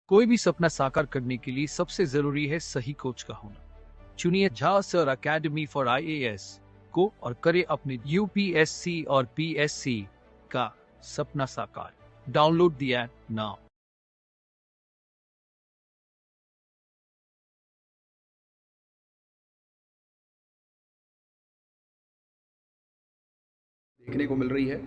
कोई भी सपना साकार करने के लिए सबसे जरूरी है सही कोच का होना। चुनिए Jha sir academy for IAS को और करे अपने यूपीएससी और पीएससी का सपना साकार। Download the app now. देखने को मिल रही है,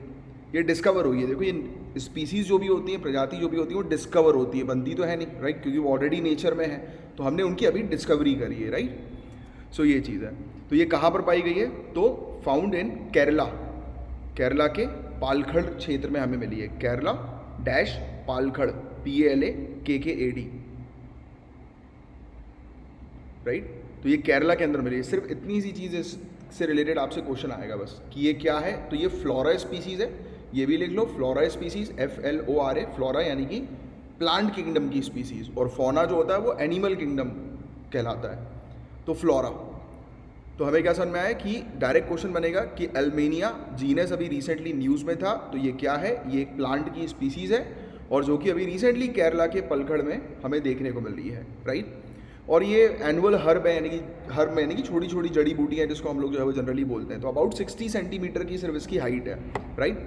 ये डिस्कवर हुई है। देखो, ये स्पीसीज जो भी होती हैं, प्रजाति जो भी होती है, वो डिस्कवर होती है, बनती तो है नहीं, राइट, क्योंकि वो ऑलरेडी नेचर में है, तो हमने उनकी अभी डिस्कवरी करी है, राइट। सो ये चीज़ है। तो ये कहाँ पर पाई गई है? तो फाउंड इन केरला। केरला के पालखड़ क्षेत्र में हमें मिली है। Kerala dash Palakkad, PALKKAD, right. तो ये केरला के अंदर मिली है। सिर्फ इतनी सी चीज़ से रिलेटेड आपसे क्वेश्चन आएगा बस कि ये क्या है। तो ये फ्लोरा स्पीसीज है, ये भी लिख लो, फ्लोरा स्पीसीज, FLORA, फ्लोरा यानी कि प्लांट किंगडम की स्पीसीज, और फोना जो होता है वो एनिमल किंगडम कहलाता है। तो फ्लोरा, तो हमें क्या समझ में आया कि डायरेक्ट क्वेश्चन बनेगा कि अल्मेनिया जीनस अभी रिसेंटली न्यूज़ में था, तो ये क्या है? ये एक प्लांट की स्पीसीज है, और जो कि अभी रिसेंटली केरला के पलखड़ में हमें देखने को मिल रही है, राइट। और ये एनुअल हर्ब है, यानी कि छोटी छोटी जड़ी बूटियाँ जिसको हम लोग जो है वो जनरली बोलते हैं। तो अबाउट 60 सेंटीमीटर की सिर्फ इसकी हाइट है, राइट।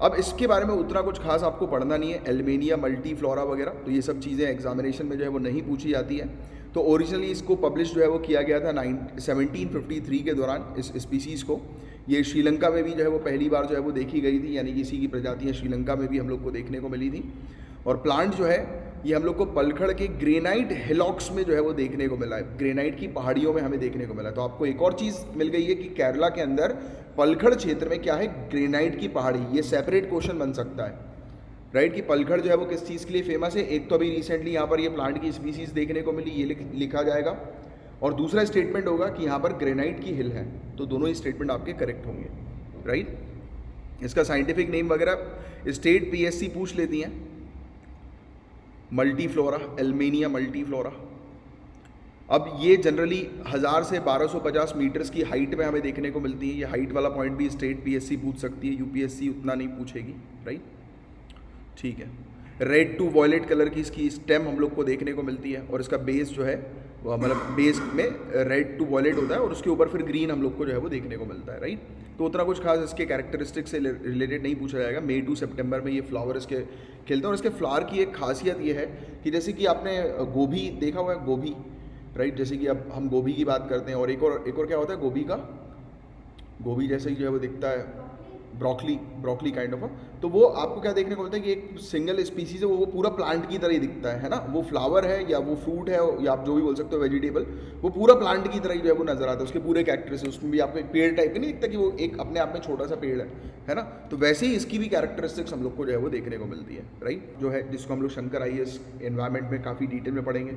अब इसके बारे में उतना कुछ खास आपको पढ़ना नहीं है, एल्मेनिया मल्टी फ्लोरा वगैरह, तो ये सब चीज़ें एग्जामिनेशन में जो है वो नहीं पूछी जाती है। तो ओरिजिनली इसको पब्लिश जो है वो किया गया था 1753 के दौरान, इस स्पीसीज़ को। ये श्रीलंका में भी जो है वो पहली बार जो है वो देखी गई थी, यानी कि इसी की प्रजातियाँ श्रीलंका में भी हम लोग को देखने को मिली थी। और प्लांट जो है ये हम लोग को पलखड़ के ग्रेनाइट हिलॉक्स में जो है वो देखने को मिला है, ग्रेनाइट की पहाड़ियों में हमें देखने को मिला है। तो आपको एक और चीज़ मिल गई है कि केरला के अंदर पलखड़ क्षेत्र में क्या है? ग्रेनाइट की पहाड़ी। ये सेपरेट क्वेश्चन बन सकता है, राइट, कि पलखड़ जो है वो किस चीज़ के लिए फेमस है। एक तो अभी रिसेंटली यहाँ पर ये प्लांट की स्पीसीज देखने को मिली, ये लिखा जाएगा, और दूसरा स्टेटमेंट होगा कि यहाँ पर ग्रेनाइट की हिल है। तो दोनों ही स्टेटमेंट आपके करेक्ट होंगे, राइट। इसका साइंटिफिक नेम वगैरह स्टेट PSC पूछ लेती हैं। मल्टी फ्लोरा, एल्मेनिया मल्टी फ्लोरा। अब ये जनरली 1000 से 1250 मीटर्स की हाइट में हमें देखने को मिलती है। ये हाइट वाला पॉइंट भी स्टेट PSC पूछ सकती है, UPSC उतना नहीं पूछेगी, राइट, ठीक है। रेड टू वॉयलेट कलर की इसकी स्टेम हम लोग को देखने को मिलती है, और इसका बेस जो है मतलब बेस में रेड टू वॉयलेट होता है, और उसके ऊपर फिर ग्रीन हम लोग को जो है वो देखने को मिलता है, राइट। तो उतना कुछ खास इसके कैरेक्टरिस्टिक्स से रिलेटेड नहीं पूछा जाएगा। मई टू सितंबर में ये फ्लावर इसके खिलते हैं, और इसके फ्लावर की एक खासियत ये है कि जैसे कि आपने गोभी देखा हुआ है, गोभी, राइट, जैसे कि अब हम गोभी की बात करते हैं, और एक और क्या होता है गोभी का, गोभी जैसे ही जो है वो दिखता है, ब्रोकली काइंड ऑफ। तो वो आपको क्या देखने को मिलता है कि एक सिंगल स्पीसीज है, वो पूरा प्लांट की तरह ही दिखता है ना। वो फ्लावर है या वो फ्रूट है या आप जो भी बोल सकते हो वेजिटेबल, वो पूरा प्लांट की तरह ही जो है वो नजर आता है। उसके पूरे कैरेक्टरिस्टिक्स, उसमें भी आपको एक पेड़ टाइप का नहीं दिखता कि वो एक अपने आप में छोटा सा पेड़ है ना। तो वैसे ही इसकी भी कैरेक्टरिस्टिक्स हम लोग को जो है वो देखने को मिलती है, राइट, जो है जिसको हम लोग शंकर IAS एनवायरमेंट में काफ़ी डिटेल में पढ़ेंगे।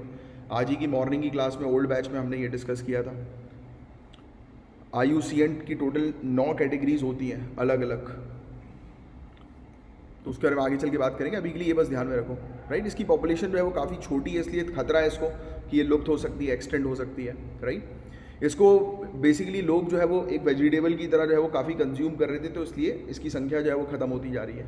आज ही की मॉर्निंग की क्लास में ओल्ड बैच में हमने ये डिस्कस किया था। IUCN की टोटल 9 कैटेगरीज होती हैं अलग अलग, तो उसके बारे में आगे चल के बात करेंगे। अभी के लिए ये बस ध्यान में रखो, राइट। इसकी पॉपुलेशन जो है वो काफ़ी छोटी है, इसलिए खतरा है इसको कि ये लुप्त हो सकती है, एक्सटेंड हो सकती है, राइट। इसको बेसिकली लोग जो है वो एक वेजिटेबल की तरह जो है वो काफ़ी कंज्यूम कर रहे थे, तो इसलिए इसकी संख्या जो है वो ख़त्म होती जा रही है।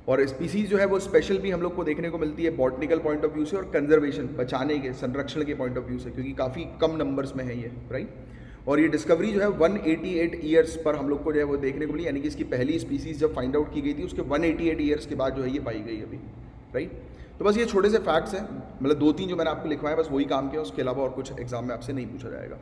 और स्पीसीज जो है वो स्पेशल भी हम लोग को देखने को मिलती है बॉटनिकल पॉइंट ऑफ व्यू से, और कंजर्वेशन, बचाने के, संरक्षण के पॉइंट ऑफ व्यू से, क्योंकि काफ़ी कम नंबर्स में है ये, राइट। और ये डिस्कवरी जो है 188 ईयर्स पर हम लोग को जो है वो देखने को मिली, यानी कि इसकी पहली स्पीसीज जब फाइंड आउट की गई थी उसके 188 ईयर्स के बाद जो है ये पाई गई अभी, राइट। तो बस ये छोटे से फैक्ट्स हैं, मतलब 2-3 जो मैंने आपको लिखवाए बस वही काम किया, उसके अलावा और कुछ एग्जाम में आपसे नहीं पूछा जाएगा।